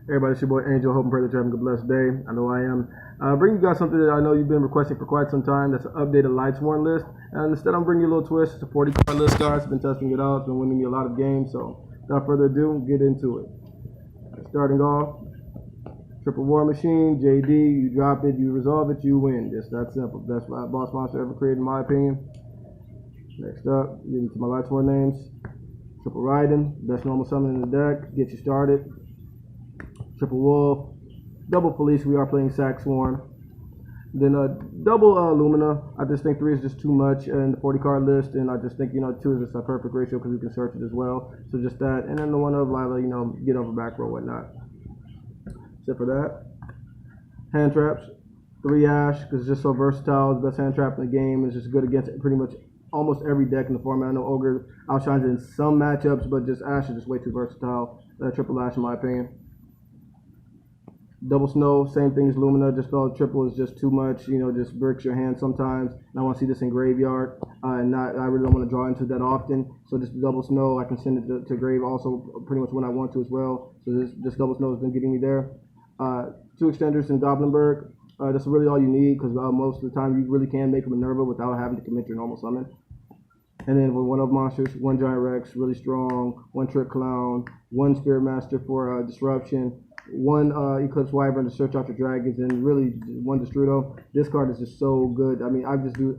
Everybody, it's your boy Angel. Hope and pray that you're having a blessed day. I know I am. Bringing you guys something that I know you've been requesting for quite some time. That's an updated Lightsworn list. And instead, I'm bringing you a little twist. It's a 40 card list, guys. I've been testing it out. It's been winning me a lot of games. So, without further ado, get into it. Starting off, Triple War Machine, JD. You drop it, you resolve it, you win. Just that simple. Best boss monster ever created, in my opinion. Next up, get into my Lightsworn names. Triple Raiden, best normal summon in the deck. Get you started. Triple Wolf, double Police, we are playing Sacksworn. Then double Lumina, I just think 3 is just too much in the 40 card list, and I just think, 2 is just a perfect ratio because we can search it as well. So just that, and then the one of Lila, get over back row, whatnot. Except for that. Hand traps, 3 Ash, because it's just so versatile, it's the best hand trap in the game, it's just good against pretty much almost every deck in the format. I know Ogre outshines it in some matchups, but just Ash is just way too versatile. Triple Ash in my opinion. Double Snow, same thing as Lumina, just thought triple is just too much, just breaks your hand sometimes. And I want to see this in graveyard, I really don't want to draw into that often. So just Double Snow, I can send it to grave also pretty much when I want to as well. So this Double Snow has been getting me there. 2 extenders in Goblinberg, that's really all you need because most of the time you really can make a Minerva without having to commit your normal summon. And then with 1 of monsters, 1 Giant Rex, really strong, 1 Trick Clown, 1 Spirit Master for Disruption, 1 Eclipse Wyvern to search out your dragons, and really 1 Destrudo. This card is just so good. I mean, I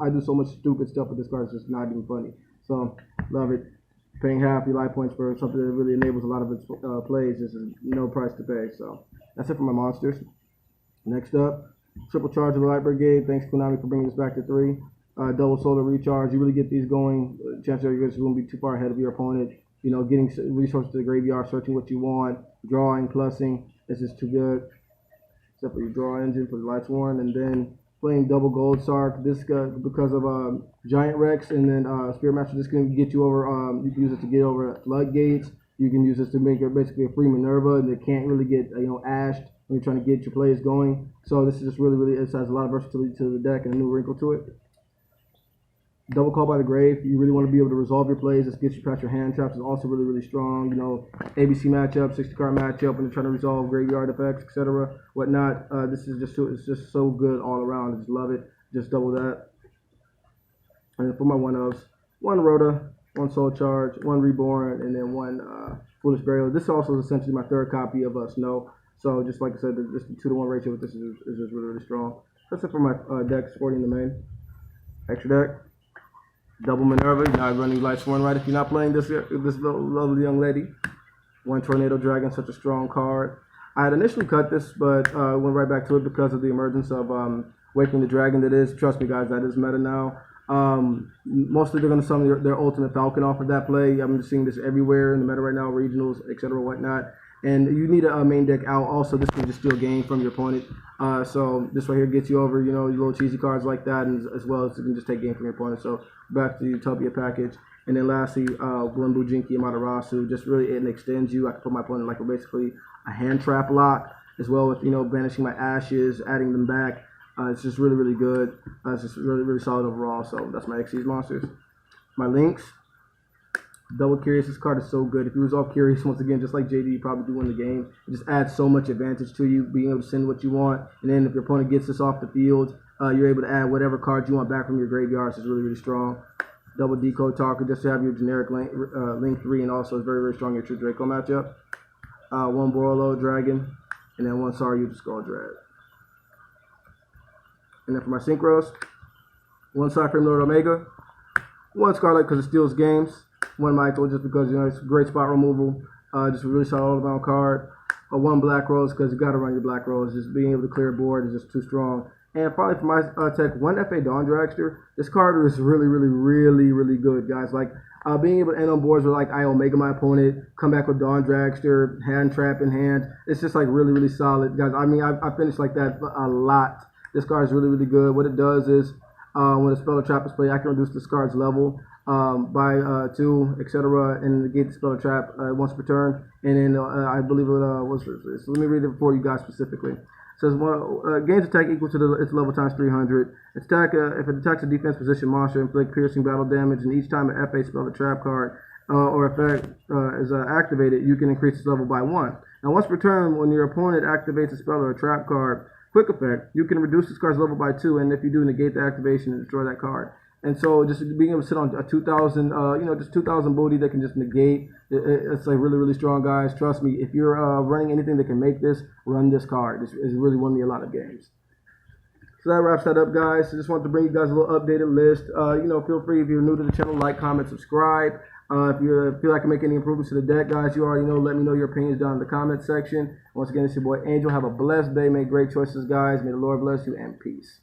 do so much stupid stuff with this card. It's just not even funny. So love it. Paying half your life points for something that really enables a lot of its plays is no price to pay. So that's it for my monsters. Next up, Triple Charge of the Light Brigade. Thanks Konami for bringing this back to 3. Double Solar Recharge. You really get these going. Chances are you guys won't be too far ahead of your opponent. Getting resources to the graveyard, searching what you want, drawing, plussing. This is too good. Except for your draw engine for the Lightsworn, and then playing double Gold Sark. This because of Giant Rex, and then Spirit Master. This can get you over. You can use it to get over floodgates. You can use this to make it basically a free Minerva that can't really get ashed when you're trying to get your plays going. So this is just really it has a lot of versatility to the deck and a new wrinkle to it. Double Call by the Grave. You really want to be able to resolve your plays. This gets you past your hand traps. Is also really strong. ABC matchup, 60 card matchup, when you're trying to resolve graveyard effects, etc. Whatnot. This is it's just so good all around. I just love it. Just double that. And then for my 1-ofs, 1 Rhoda, 1 Soul Charge, 1 Reborn, and then 1 Foolish Burial. This also is essentially my 3rd copy of Snow. So just like I said, just the 2-to-1 ratio with this is just really strong. That's it for my deck sporting the main. Extra deck. Double Minerva, now running Lightsworn right. If you're not playing this lovely young lady. 1 Tornado Dragon, such a strong card. I had initially cut this, but went right back to it because of the emergence of Waking the Dragon. That is, trust me guys, that is meta now. Mostly they're going to summon their Ultimate Falcon off of that play. I'm just seeing this everywhere in the meta right now, regionals, etc. whatnot. And you need a main deck out. Also, this can just steal game from your opponent. So this right here gets you over, your little cheesy cards like that, and as well as you can just take game from your opponent. So back to the Utopia package. And then lastly, Glenbu, Jinki, Amaterasu. Just really, it extends you. I can put my opponent like basically a hand trap lock, as well with, banishing my ashes, adding them back. It's just really good. It's just really solid overall. So that's my Xyz monsters. My links. Double Curious, this card is so good. If you resolve Curious, once again, just like JD, you probably do win the game. It just adds so much advantage to you, being able to send what you want. And then if your opponent gets this off the field, you're able to add whatever card you want back from your graveyard. So it's really strong. Double Decode Talker, just to have your generic link 3, and also it's very strong at your Draco matchup. 1 Borolo Dragon, and then 1 Saryu to Skull Dread. And then for my synchros, 1 Cyframe Lord Omega, 1 Scarlet because it steals games. 1 Michael just because it's great spot removal, just a really solid all-around card. 1 Black Rose because you got to run your Black Rose. Just being able to clear a board is just too strong. And probably for my tech, 1 FA Dawn Dragster. This card is really good, guys. Like being able to end on boards with like I Omega my opponent, come back with Dawn Dragster, hand trap in hand. It's just like really solid, guys. I mean, I finished like that a lot. This card is really good. What it does is when a spell or trap is played, I can reduce this card's level by 2, etc. and negate the spell or trap once per turn. And then I believe it was. So let me read it for you guys specifically. It says gains attack equal to its level times 300. Attack if it attacks a defense position monster, inflict piercing battle damage, and each time an FA spell or trap card or effect is activated, you can increase its level by 1. Now, once per turn, when your opponent activates a spell or a trap card, quick effect, you can reduce this card's level by 2, and if you do, negate the activation and destroy that card. And so, just being able to sit on a 2,000, just 2,000 booty that can just negate, it's like really, really strong, guys. Trust me, if you're running anything that can make this, run this card. It's really won me a lot of games. So that wraps that up, guys. I just wanted to bring you guys a little updated list. Feel free, if you're new to the channel, like, comment, subscribe. If you feel like I can make any improvements to the deck, guys, you already know. Let me know your opinions down in the comment section. Once again, it's your boy Angel. Have a blessed day. Make great choices, guys. May the Lord bless you, and peace.